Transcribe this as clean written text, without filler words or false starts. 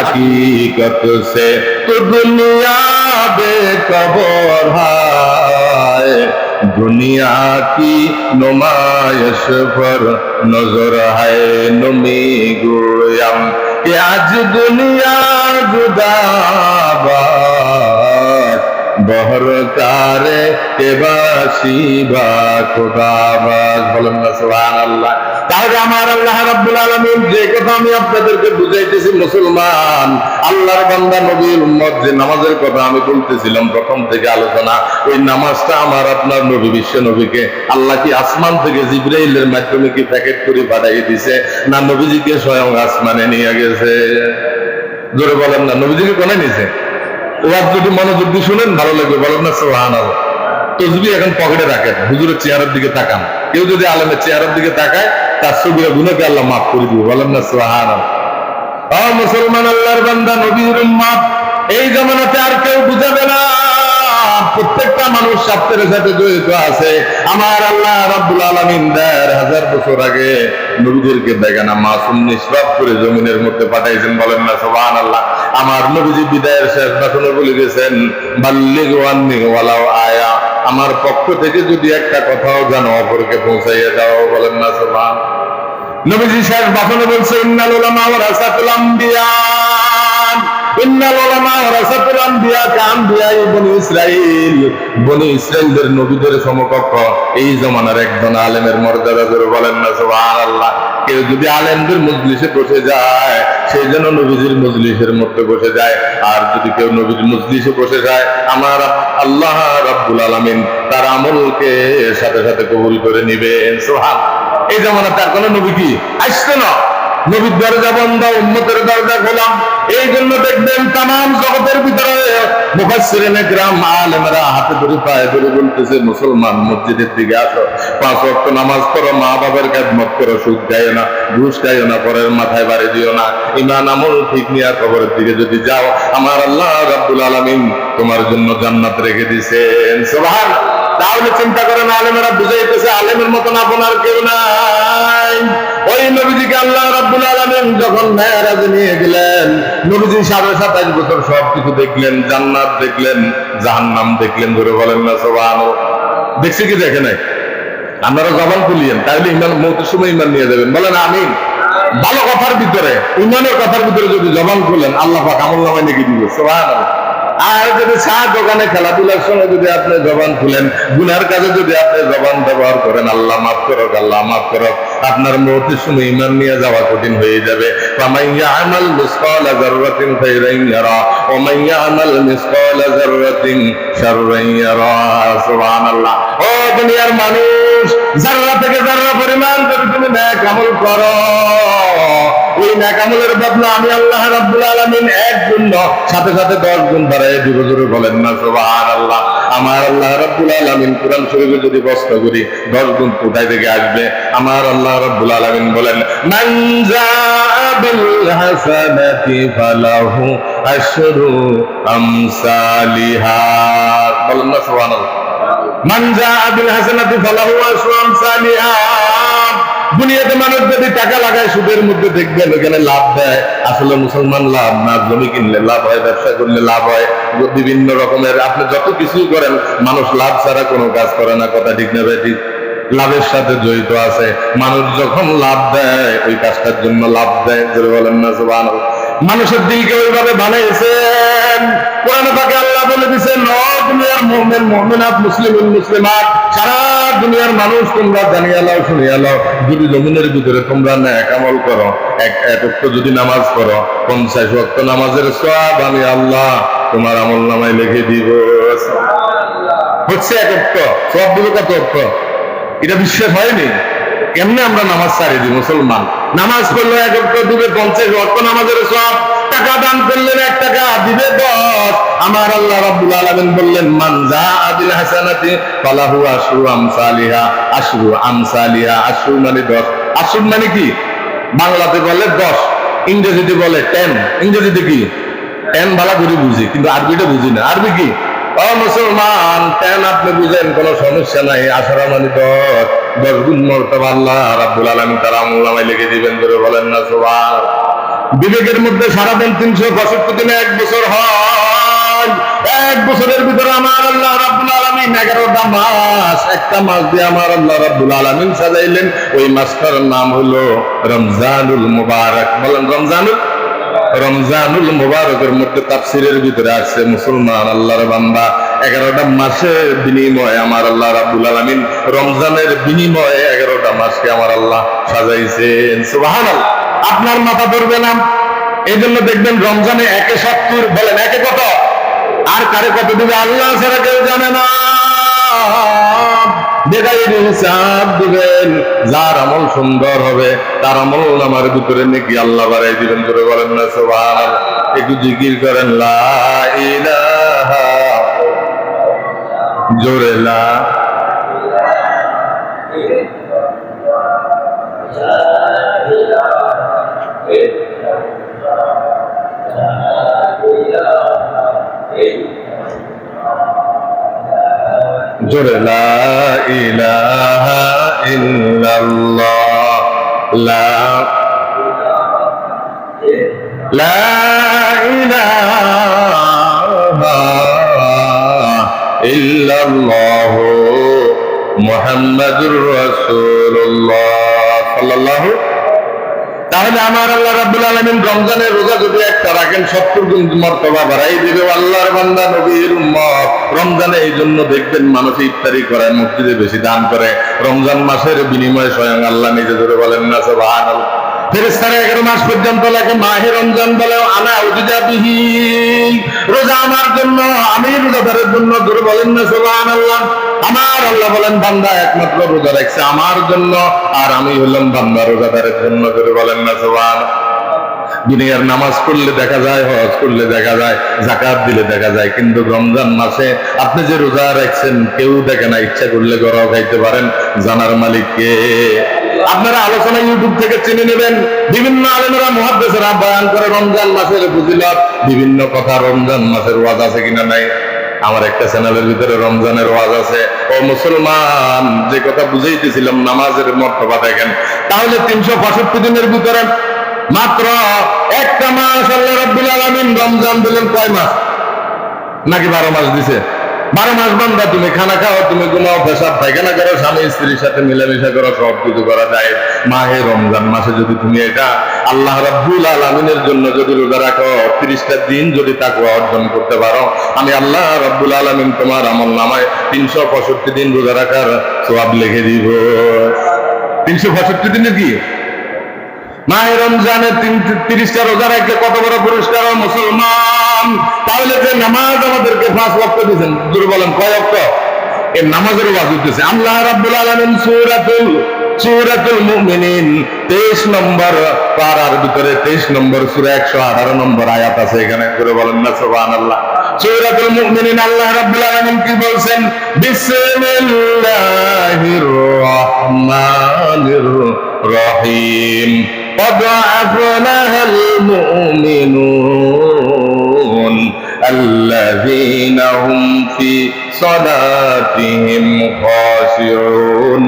हकीकत से तो दुनिया बेखबर है, दुनिया की नुमाइश पर नजर है नमी गोयम कि आज दुनिया जुदाबाद बहरकारे के बासी बा खुदाबाद। बोलेন না সুবহানাল্লাহ। তাহলে আমার আল্লাহ রাব্বুল আলামিন যে কথা আমি আপনাদেরকে বুঝাইতেছি, মুসলমান আল্লাহর বান্দা নবীর উম্মত, যে নামাজের কথা আমি বলতেছিলাম প্রথম থেকে আলোচনা, ওই নামাজটা আমার আপনার নবী বিশ্ব নবীকে আল্লাহ কি আসমান থেকে জিবরাইলের মাধ্যমে কি প্যাকেট করে পাঠিয়ে দিছে, না নবীজিকে স্বয়ং আসমানে নিয়ে গেছে? জোরে বলেন না, নবীজিকে কোনে নিছে? ওয়াজ যদি মনোযোগ দিয়ে শুনেন ভালো লাগবে, বলেন না সুবহানাল্লাহ। তসবিহ এখন পকেটে রাখেন, হুজুরের চেহারার দিকে তাকান। কেউ যদি আলেমের চেহারার দিকে তাকায় তার সগীরা গুনাহকে আল্লাহ মাফ করে দিবে, বলেন না সুবহানাল্লাহ। ও মুসলমান আল্লাহর বান্দা নবীর উম্মত, এই জামানাতে আর কেউ বুঝাবে না, প্রত্যেকটা মানুষ স্বার্থের সাথে জড়িত আছে। আমার আল্লাহ রাব্বুল আলামিন ১,৫০০ বছর আগে নবীদেরকে বেগানা মাসুম নিষ্পাপ করে জমিনের মধ্যে পাঠাইছেন, বলেন না সুবহানাল্লাহ। আমার নবীজি বিদায়ের শেষ ভাষণে বলে গেছেন, বাল্লিগু আন্নী ওয়ালাউ আয়া, আমার পক্ষ থেকে যদি একটা কথাও জানো অপরকে পৌঁছাইয়া দাও, বলেন না সুবহানাল্লাহ। নবীজি শেষ ভাষণে বলছে, ইন্নাল উলামা ওয়ারাসাতুল আম্বিয়া, ইন্নাল উলামা ওয়ারাসাতুল আম্বিয়া কাআম্বিয়াই বনি ইসরাইল, বনি ইসরাইলের নবীদের সমকক্ষ এই জামানার একজন আলেমের মর্যাদা ধরে, বলেন না সুবহানাল্লাহ। কেউ যদি আলেমদের মজলিসে বসে যায়, সেই জন্য নবীজির মজলিসের মধ্যে বসে যায়। আর যদি কেউ নবীর মজলিসে বসে যায়, আমার আল্লাহ রাব্বুল আলামিন তার আমলকে সাথে সাথে কবুল করে নিবেন। সুবহানাল্লাহ। এই জামানাতে আর কোন নবী কি আসছে না? নবীর দরজা বন্ধ, উম্মতের দরজা খোলা। এই জন্য দেখবেন তামাম জগতের ভিতরে মুফাসসিরিনে কিরাম আলেমরা হাতে ধরে পায়ে ধরে বলতেছে, মুসলমান মসজিদের দিকে আসো, ৫ ওয়াক্ত নামাজ পড়ো, মা বাবার খেদমত করো, সুদ খাইও না, ঘুষ খাইও না, পরের মাথায় বাড়ি দিও না, ঈমান আমল ঠিক নিয়ে কবরের দিকে যদি যাও, আমার আল্লাহ রাব্বুল আলামিন তোমার জন্য জান্নাত রেখে দিয়েছেন। সুবহানাল্লাহ। তাহলে চিন্তা করেন, আলেমেরা বুঝাইতেছে আলেমের মতন আপনার কেউ নাই। ওই নবীজিকে আল্লাহ রাব্বুল আলামিন যখন মেরাজে নিয়ে গেলেন, নবীজি ২৭.৫ বছর সবকিছু দেখলেন, জান্নাত দেখলেন, জাহান্নাম দেখলেন, ধরে বলেন না সুবহানাল্লাহ। দেখছি কি দেখে নাই? আপনারা জবান খুলিয়েন, তাহলে ইমান মৌতের সময় ইমান নিয়ে যাবেন, বলেন আমিন। ভালো কথার ভিতরে, ইমানের কথার ভিতরে যদি জবান খুলেন, আল্লাহ পাক আমলনামায় লিখে দিবে, সুবহানাল্লাহ। আর যদি চা দোকানে খেলাধুলার সময় যদি আপনি জবান খুলেন, গুনার কাজে যদি আপনি জবান ব্যবহার করেন, আল্লাহ মাফ করো, আল্লাহ মাফ করো, আপনার মৌতের সময় ঈমান নিয়ে যাওয়া কঠিন হয়ে যাবে। ফামান ইয়ামাল মিসকালা যাররাতিন খায়রান ইয়ারা ওয়া মান ইয়ামাল মিসকালা যাররাতিন শাররান ইয়ারা। সুবহানাল্লাহ। ও দুনিয়ার মানুষ, যাররা থেকে যাররা পরিমাণ যদি তুমি নেক আমল করো, ওই নেক আমলের বদলা আমি আল্লাহ রাব্বুল আলামিন ১ গুণ সাথে সাথে ১০ গুণ বাড়ায় দিব, জোরে বলেন না সুবহানাল্লাহ। আমার আল্লাহ রাব্বুল আলামিন কুরআন শরীফে যদি প্রশ্ন করি ১০ গুণ কোথায় থেকে আসবে? আমার আল্লাহ রাব্বুল আলামিন বলেন, মান জাআ বিল হাসানাতি ফালাহু আশরু আমসালিহা। বলেন না সুবহানাল্লাহ। মান জাআ বিল হাসানাতি ফালাহু আশরু আমসালিহা। দুনিয়াতে মানুষ যদি টাকা লাগায় সুদের মধ্যে, দেখবেন ওখানে লাভ দেয়। আসলে মুসলমান লাভ না, জমি কিনলে লাভ হয়, ব্যবসা করলে লাভ হয়, বিভিন্ন রকমের আপনি যত কিছুই করেন, মানুষ লাভ ছাড়া কোনো কাজ করে না। কথা ঠিক না ভাই? ঠিক। লাভের সাথে জড়িত আছে। মানুষ যখন লাভ দেয়, ওই কাজটার জন্য লাভ দেয়, যদি বলেন না সুবহানাল্লাহ। মানুষের দিলকে ওইভাবে বানাইছেন। কোরআনে পাকে আল্লাহ বলে দিয়েছেন, ও দুনিয়ার মুমিন মুমিনাত, মুসলিম মুসলিমাত, সারা দুনিয়ার মানুষ তোমরা জানিয়ে নাও, শুনিয়ে নাও, যদি জমিনের ভিতরে তোমরা নেক আমল করো, এক ওয়াক্ত যদি নামাজ পড়ো, ৫০ ওয়াক্ত নামাজের সওয়াব আমি আল্লাহ তোমার আমলনামায় লিখে দিব। হচ্ছে এক ওয়াক্ত সওয়াব দিবে কত ওয়াক্ত? এটা বিশ্বাস হয়নি? কেমনে আমরা নামাজ ছাড়ি দিই? মুসলমান নামাজ পড়লে ১ ওয়াক্ত দিবে ৫০ ওয়াক্ত নামাজের সওয়াব, টাকা দান করলেন ১ টাকা দিবে ১০। আমার আল্লাহ রাব্বুল আলামিন বললেন, মান জাআ বিল হাসানাতি ফালাহু আশরু আমসালিহা। আশরু আমসালিহা, আশরু মানে ১০। আশরু মানে কি? বাংলাতে বলে ১০, ইংরেজিতে বলে 10। ইংরেজিতে কি? 10 ভালো করে বুঝি, কিন্তু আরবিটা বুঝি না। আরবি কি? ও মুসলমান, 10 আপনি বুঝেন, কোনো সমস্যা নাই। আশরা মানে ১০, ১০ গুণ মর্তবা আল্লাহ রাব্বুল আলামিন তার আমলনামায় লিখে দিবেন, ধরে বলেন না সুবহানাল্লাহ। বিবেকের মধ্যে সারাদিন 365 দিনে 1 বছর হয়। 1 বছরের ভিতরে আমার আল্লাহ রাব্বুল আলামিন 11টা মাস, একটা মাস দিয়ে আমার আল্লাহ রাব্বুল আলামিন সাজাইলেন। ওই মাসটার নাম হলো রমজানুল মুবারক। বলেন রমজানুল মুবারকের মধ্যে তাফসীরের ভিতরে আছে, মুসলমান আল্লাহর বান্দা 11টা মাসের বিনিময়ে আমার আল্লাহ রাব্বুল আলামিন রমজানের বিনিময়ে 11টা মাসকে আমার আল্লাহ সাজাইছেন। সুবহানাল্লাহ। আপনার মাথা ধরবে না। এই জন্য দেখবেন রমজানে 1/70, বলেন 1 কত, আর কারে কত দিবে আল্লাহ ছাড়া কেউ জানে না। বেগাইর হিসাব দিবেন। যার আমল সুন্দর হবে তার আমল নামার ভিতরে নাকি আল্লাহ বাড়াই দিবেন। করে বলেন না সুবহানাল্লাহ। একটু জিকির করেন লা ইলাহা, জোরে লা জোরে লা ইলাহা ইল্লাল্লাহ, লা ইলাহা ইল্লাল্লাহ মুহাম্মাদুর রাসূলুল্লাহ সাল্লাল্লাহু। তাহলে আমার আল্লাহ রাব্বুল আলামিন রমজানের রোজা যদি একটা রাখেন 70 গুণ মর্তবা বাড়াই দিবে আল্লাহর বান্দা নবীর উম্মত। রমজানে এই জন্য দেখবেন মানুষ ইফতারি করে, মসজিদে বেশি দান করে। রমজান মাসের বিনিময়ে স্বয়ং আল্লাহ নিজে ধরে বলেন না সুবহানাল্লাহ। ফেরেশতারা 11 মাস পর্যন্ত লাগে মাহে রমজান বলে আনা উজা বিহি, রোজা আমার জন্য, আমি রোজাদারের জন্য। ধরে বলেন না সুবহানাল্লাহ। আমার আল্লাহ বলেন বান্দা একমাত্র রোজা রাখছে আমার জন্য, আর আমি হলাম বান্দা রোজাদারের জন্য। ধরে বলেন না সুবহানাল্লাহ। দুনিয়ার নামাজ পড়লে দেখা যায়, হজ করলে দেখা যায়, যাকাত দিলে দেখা যায়, কিন্তু রমজান মাসে আপনি যে রোজা রাখছেন কেউ দেখে না। ইচ্ছা করলে গড়াও খাইতে পারেন, জানার মালিক কে? আপনারা আলোচনা ইউটিউব থেকে চিনে নেবেন। বিভিন্ন আলেমেরা মুহাদ্দিসেরা বয়ান করে রমজান মাসের ফজিলত, বিভিন্ন কথা। রমজান মাসের ওয়াজ আছে কিনা নাই? আমার একটা চ্যানেলের ভিতরে রমজানের ওয়াজ আছে। ও মুসলমান, যে কথা বুঝাইতেছিলাম নামাজের মর্তবা দেখেন। তাহলে 365 দিনের ভিতরে মাত্র একটা মাস আল্লাহ রাব্বুল আলামিন রমজান দিলেন। কয় মাস? নাকি 12 মাস দিছে? 12 মাস বান্দা তুমি খানা খাও, তুমি ঘুমাও, পেশাব পায়খানা করো, স্বামী স্ত্রীর সাথে মিলামিশা করো, সব কিছু করা যায়। মাহে রমজান মাসে যদি তুমি এটা আল্লাহ রাব্বুল আলামিনের জন্য যদি রোজা রাখো, 30টা দিন যদি তাকওয়া অর্জন করতে পারো, আমি আল্লাহ রাব্বুল আলামিন তোমার আমলনামায় 365 দিন রোজা রাখার সওয়াব লিখে দিব। 365 দিনে কি মাহে রমজানে 30টা রোজা রাখলে কত বড় পুরস্কার মুসলমান। তাহলে যে নামাজ আমাদেরকে 5 ওয়াক্ত দিয়েছেন, জোরে বলেন কয় ওয়াক্ত? এই নামাজের ওয়াজ হইতেছে। আল্লাহ রাব্বুল আলামিন সূরাতুল মুমিনিন 23 নম্বর পারার ভিতরে 23 নম্বর সূরা 118 নম্বর আয়াত আছে। এখানে জোরে বলেন না সুবহানাল্লাহ। সূরাতুল মুমিনিন আল্লাহ রাব্বুল আলামিন কি বলছেন? বিসমিল্লাহির রহমানির রহিম। قد أفلح المؤمنون الذين هم في صلاتهم خاشعون